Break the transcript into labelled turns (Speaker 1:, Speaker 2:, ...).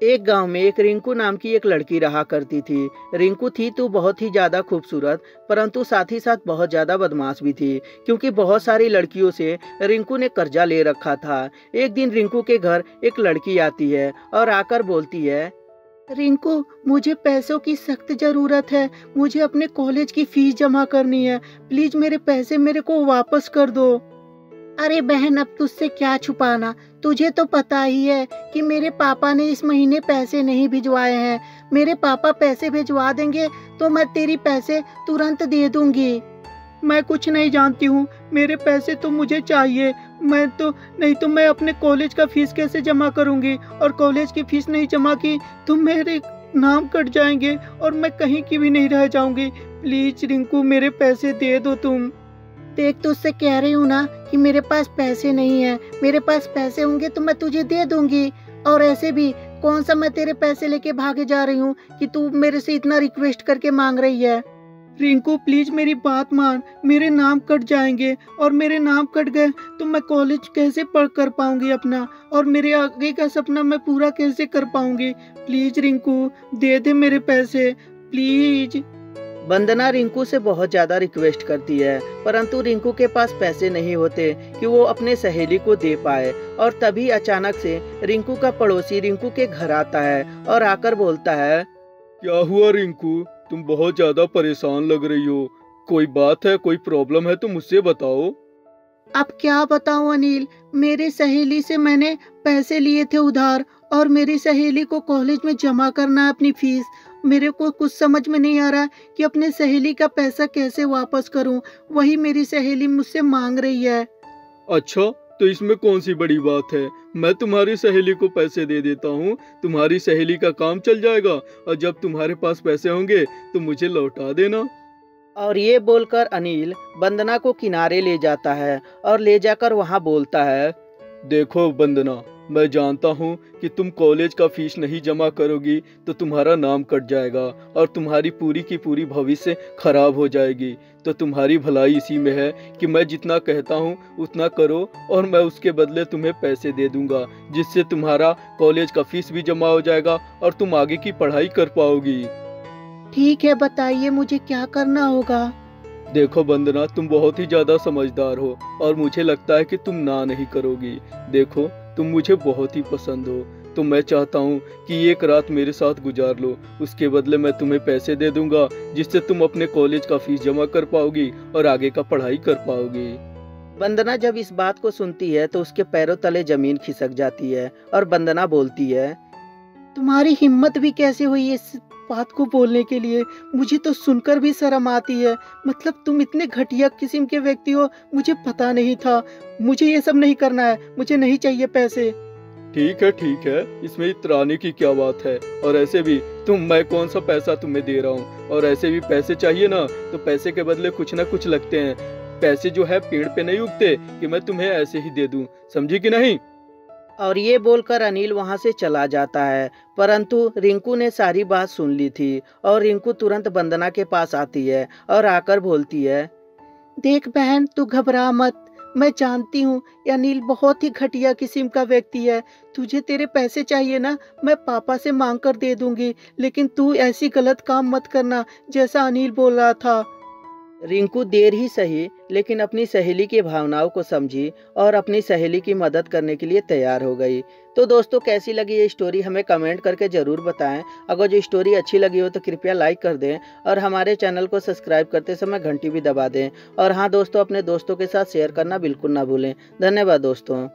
Speaker 1: एक गांव में एक रिंकू नाम की एक लड़की रहा करती थी। रिंकू थी तो बहुत ही ज़्यादा खूबसूरत, परंतु साथ ही साथ बहुत ज़्यादा बदमाश भी थी, क्योंकि बहुत सारी लड़कियों से रिंकू ने कर्जा ले रखा था। एक दिन रिंकू के घर एक लड़की आती है और आकर बोलती है, रिंकू, मुझे पैसों की सख्त ज़रूरत है। मुझे अपने कॉलेज की फीस जमा करनी है। प्लीज़ मेरे पैसे मेरे को वापस कर दो। अरे बहन, अब तुझसे क्या छुपाना। तुझे तो पता ही है कि मेरे पापा ने इस महीने पैसे नहीं भिजवाए हैं। मेरे पापा पैसे भिजवा देंगे तो मैं तेरी पैसे तुरंत दे दूंगी। मैं कुछ नहीं जानती हूँ, मेरे पैसे तो मुझे चाहिए। नहीं तो मैं अपने कॉलेज का फीस कैसे जमा करूंगी, और कॉलेज की फीस नहीं जमा की तो मेरे नाम कट जाएंगे और मैं कहीं की भी नहीं रह जाऊंगी। प्लीज रिंकू, मेरे पैसे दे दो तुम। देख, तो उससे कह रही हूँ ना कि मेरे पास पैसे नहीं है। मेरे पास पैसे होंगे तो मैं तुझे दे दूंगी। और ऐसे भी कौन सा मैं तेरे पैसे लेके भागे जा रही हूँ कि तू मेरे से इतना रिक्वेस्ट करके मांग रही है। रिंकू, प्लीज मेरी बात मान। मेरे नाम कट जाएंगे और मेरे नाम कट गए तो मैं कॉलेज कैसे पढ़ कर पाऊंगी अपना, और मेरे आगे का सपना मैं पूरा कैसे कर पाऊंगी। प्लीज रिंकू, दे दे मेरे पैसे प्लीज। वंदना रिंकू से बहुत ज्यादा रिक्वेस्ट करती है, परंतु रिंकू के पास पैसे नहीं होते कि वो अपने सहेली को दे पाए। और तभी अचानक से रिंकू का पड़ोसी रिंकू के घर आता है और आकर बोलता है,
Speaker 2: क्या हुआ रिंकू, तुम बहुत ज्यादा परेशान लग रही हो। कोई बात है, कोई प्रॉब्लम है तो मुझसे बताओ।
Speaker 1: अब क्या बताऊं अनिल, मेरी सहेली से मैंने पैसे लिए थे उधार, और मेरी सहेली को कॉलेज में जमा करना है अपनी फीस। मेरे को कुछ समझ में नहीं आ रहा कि अपने सहेली का पैसा कैसे वापस करूं। वही मेरी सहेली मुझसे मांग रही है।
Speaker 2: अच्छा, तो इसमें कौन सी बड़ी बात है। मैं तुम्हारी सहेली को पैसे दे देता हूँ, तुम्हारी सहेली का काम चल जाएगा, और जब तुम्हारे पास पैसे होंगे तो मुझे लौटा देना।
Speaker 1: और ये बोलकर अनिल वंदना को किनारे ले जाता है और ले जाकर वहाँ बोलता है,
Speaker 2: देखो वंदना, मैं जानता हूँ कि तुम कॉलेज का फीस नहीं जमा करोगी तो तुम्हारा नाम कट जाएगा और तुम्हारी पूरी की पूरी भविष्य खराब हो जाएगी। तो तुम्हारी भलाई इसी में है कि मैं जितना कहता हूँ उतना करो, और मैं उसके बदले तुम्हें पैसे दे दूंगा, जिससे तुम्हारा कॉलेज का फीस भी जमा हो जाएगा और तुम आगे की पढ़ाई कर पाओगी।
Speaker 1: ठीक है, बताइए मुझे क्या करना होगा।
Speaker 2: देखो वंदना, तुम बहुत ही ज्यादा समझदार हो और मुझे लगता है कि तुम ना नहीं करोगी। देखो, तुम मुझे बहुत ही पसंद हो, तो मैं चाहता हूँ कि एक रात मेरे साथ गुजार लो। उसके बदले मैं तुम्हें पैसे दे दूंगा, जिससे तुम अपने कॉलेज का फीस जमा कर पाओगी और आगे का पढ़ाई कर पाओगी।
Speaker 1: वंदना जब इस बात को सुनती है तो उसके पैरों तले जमीन खिसक जाती है और वंदना बोलती है, तुम्हारी हिम्मत भी कैसे हुई इस बात को बोलने के लिए। मुझे तो सुनकर भी शर्म आती है। मतलब तुम इतने घटिया किस्म के व्यक्ति हो, मुझे पता नहीं था। मुझे ये सब नहीं करना है, मुझे नहीं चाहिए पैसे।
Speaker 2: ठीक है, इसमें इतराने की क्या बात है। और ऐसे भी मैं कौन सा पैसा तुम्हें दे रहा हूँ, और ऐसे भी पैसे चाहिए ना तो पैसे के बदले कुछ ना कुछ लगते हैं। पैसे जो है पेड़ पे नहीं उगते कि मैं तुम्हें ऐसे ही दे दूं, समझी कि नहीं।
Speaker 1: और ये बोलकर अनिल वहां से चला जाता है, परंतु रिंकू ने सारी बात सुन ली थी और रिंकू तुरंत वंदना के पास आती है और आकर बोलती है, देख बहन, तू घबरा मत। मैं जानती हूँ अनिल बहुत ही घटिया किस्म का व्यक्ति है। तुझे तेरे पैसे चाहिए ना, मैं पापा से मांग कर दे दूंगी, लेकिन तू ऐसी गलत काम मत करना जैसा अनिल बोल रहा था। रिंकू देर ही सही लेकिन अपनी सहेली की भावनाओं को समझी और अपनी सहेली की मदद करने के लिए तैयार हो गई। तो दोस्तों, कैसी लगी ये स्टोरी हमें कमेंट करके ज़रूर बताएं। अगर जो स्टोरी अच्छी लगी हो तो कृपया लाइक कर दें और हमारे चैनल को सब्सक्राइब करते समय घंटी भी दबा दें। और हाँ दोस्तों, अपने दोस्तों के साथ शेयर करना बिल्कुल ना भूलें। धन्यवाद दोस्तों।